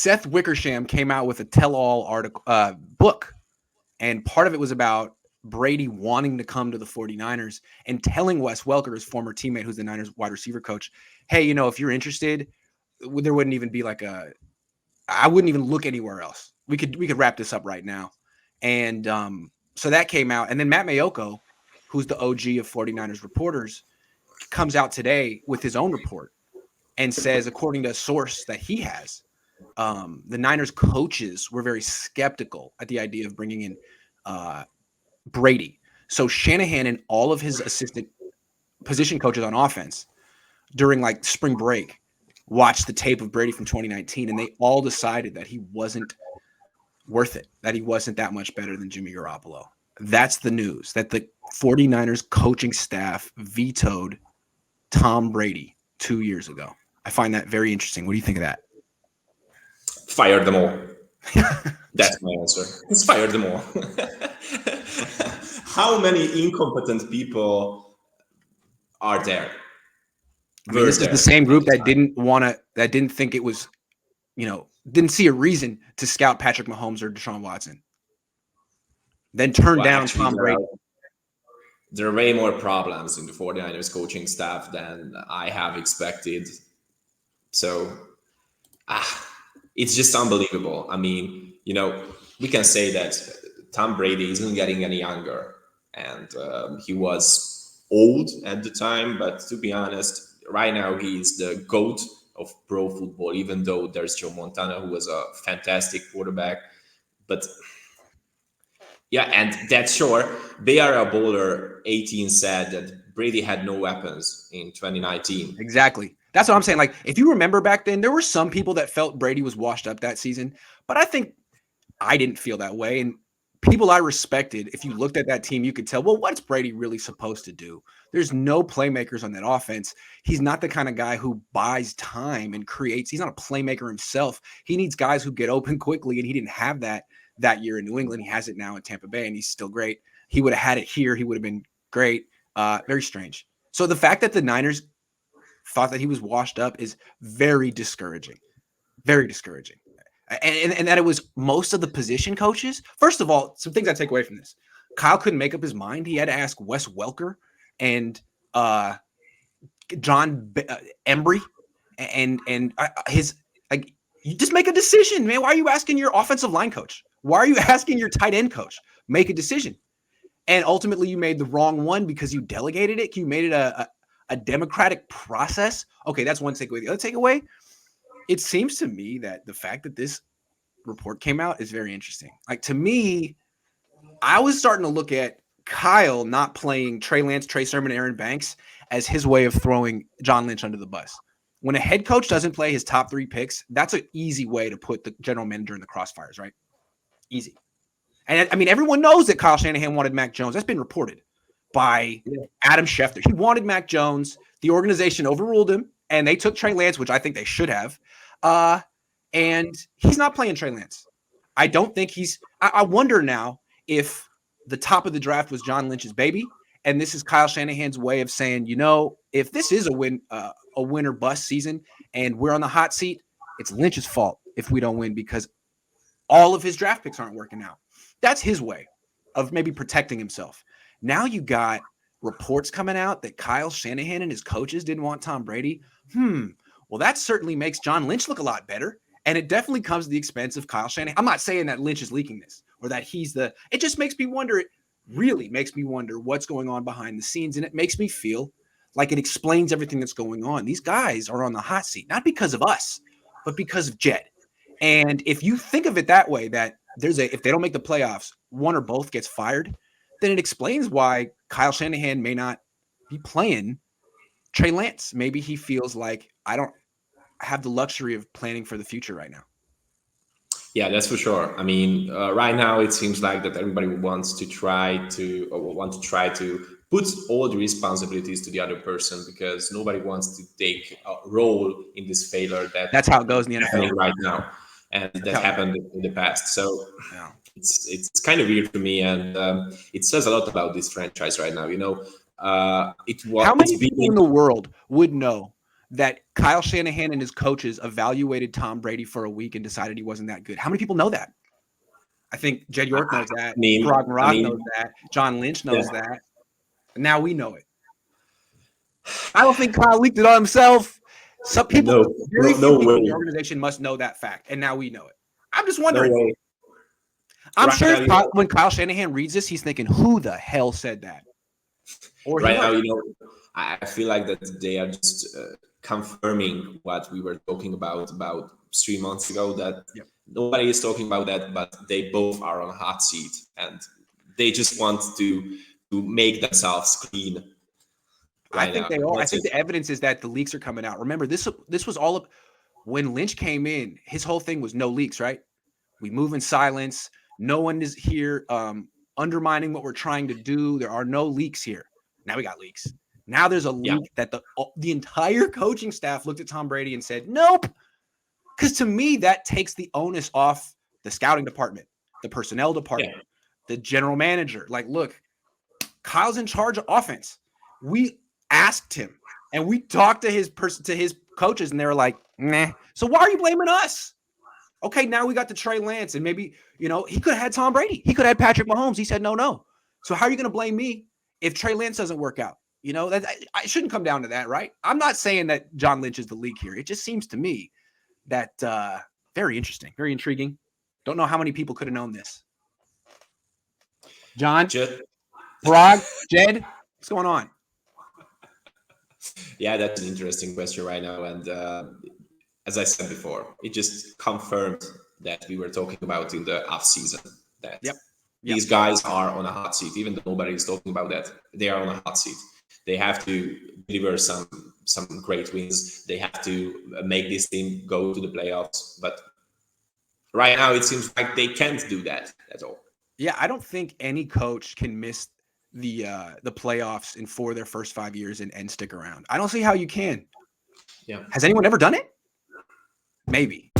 Seth Wickersham came out with a tell-all book, and part of it was about Brady wanting to come to the 49ers and telling Wes Welker, his former teammate, who's the Niners wide receiver coach, hey, if you're interested, there wouldn't even be I wouldn't even look anywhere else. We could wrap this up right now. And so that came out. And then Matt Mayoko, who's the OG of 49ers reporters, comes out today with his own report and says, according to a source that he has, the Niners coaches were very skeptical at the idea of bringing in Brady. So Shanahan and all of his assistant position coaches on offense during spring break watched the tape of Brady from 2019, and they all decided that he wasn't worth it, that he wasn't that much better than Jimmy Garoppolo. That's the news, that the 49ers coaching staff vetoed Tom Brady 2 years ago. I find that very interesting. What do you think of that? Fire them all. That's my answer. Let's fire them all. How many incompetent people are there? This is the same group that didn't think it was, didn't see a reason to scout Patrick Mahomes or Deshaun Watson. Then turned down Tom Brady. There are way more problems in the 49ers coaching staff than I have expected. So, it's just unbelievable. I mean, we can say that Tom Brady isn't getting any younger, and he was old at the time, but to be honest, right now he's the GOAT of pro football, even though there's Joe Montana, who was a fantastic quarterback. But yeah, and that's sure. They are a bowler 18 said that Brady had no weapons in 2019. Exactly. That's what I'm saying. If you remember back then, there were some people that felt Brady was washed up that season, but I think I didn't feel that way. And people I respected, if you looked at that team, you could tell, well, what's Brady really supposed to do? There's no playmakers on that offense. He's not the kind of guy who buys time and creates. He's not a playmaker himself. He needs guys who get open quickly, and he didn't have that year in New England. He has it now in Tampa Bay, and he's still great. He would have had it here. He would have been great. Very strange. So the fact that the Niners thought that he was washed up is very discouraging. Very discouraging. And that it was most of the position coaches. First of all, some things I take away from this. Kyle couldn't make up his mind. He had to ask Wes Welker and John Embry and his you just make a decision, man. Why are you asking your offensive line coach? Why are you asking your tight end coach? Make a decision. And ultimately you made the wrong one because you delegated it. You made it a democratic process. Okay, that's one takeaway. The other takeaway, it seems to me that the fact that this report came out is very interesting. To me, I was starting to look at Kyle not playing Trey Lance, Trey Sermon, Aaron Banks as his way of throwing John Lynch under the bus. When a head coach doesn't play his top 3 picks, that's an easy way to put the general manager in the crossfires, right? Easy. And I mean, everyone knows that Kyle Shanahan wanted Mac Jones. That's been reported by Adam Schefter. He wanted Mac Jones. The organization overruled him, and they took Trey Lance, which I think they should have. And he's not playing Trey Lance. I don't think I wonder now if the top of the draft was John Lynch's baby, and this is Kyle Shanahan's way of saying, if this is a win or bust season and we're on the hot seat, it's Lynch's fault if we don't win because all of his draft picks aren't working out. That's his way of maybe protecting himself. Now you got reports coming out that Kyle Shanahan and his coaches didn't want Tom Brady. Well, that certainly makes John Lynch look a lot better. And it definitely comes at the expense of Kyle Shanahan. I'm not saying that Lynch is leaking this or that it just makes me wonder. It really makes me wonder what's going on behind the scenes. And it makes me feel like it explains everything that's going on. These guys are on the hot seat, not because of us, but because of Jed. And if you think of it that way, that if they don't make the playoffs, one or both gets fired, then it explains why Kyle Shanahan may not be playing Trey Lance. Maybe he feels like I don't have the luxury of planning for the future right now. Yeah, that's for sure. I mean, right now it seems like that everybody wants to try to put all the responsibilities to the other person because nobody wants to take a role in this failure. That's how it goes in the NFL right now, and that happened in the past. So it's kind of weird to me, and it says a lot about this franchise right now. How many people in the world would know that Kyle Shanahan and his coaches evaluated Tom Brady for a week and decided he wasn't that good? How many people know that? I think Jed York knows that. Parag Marag knows that. John Lynch knows that. And now we know it. I don't think Kyle leaked it on himself. Some people, very few people in the organization must know that fact, and now we know it. I'm just wondering. No way. I'm sure when Kyle Shanahan reads this, he's thinking, "Who the hell said that?" Or right now, I feel like that they are just confirming what we were talking about 3 months ago. That nobody is talking about that, but they both are on a hot seat, and they just want to make themselves clean. I think they all. I think the evidence is that the leaks are coming out. Remember, this was all of when Lynch came in. His whole thing was no leaks, right? We move in silence. No one is here undermining what we're trying to do. There are no leaks here. Now we got leaks. Now there's a leak that the entire coaching staff looked at Tom Brady and said, nope. Because to me, that takes the onus off the scouting department, the personnel department, the general manager. Like, look, Kyle's in charge of offense. We asked him and we talked to his coaches and they were like, nah. So why are you blaming us? Okay, now we got the Trey Lance and maybe, he could have had Tom Brady. He could have had Patrick Mahomes. He said, no. So how are you going to blame me if Trey Lance doesn't work out? That I shouldn't come down to that, right? I'm not saying that John Lynch is the leak here. It just seems to me that very interesting, very intriguing. Don't know how many people could have known this. John, Parag, Jed, what's going on? Yeah, that's an interesting question right now. And as I said before, it just confirmed that we were talking about in the off season that these guys are on a hot seat, even though nobody is talking about that. They are on a hot seat. They have to deliver some great wins. They have to make this team go to the playoffs. But right now, it seems like they can't do that at all. Yeah, I don't think any coach can miss the playoffs in 4 of their first 5 years and stick around. I don't see how you can. Yeah. Has anyone ever done it? Maybe.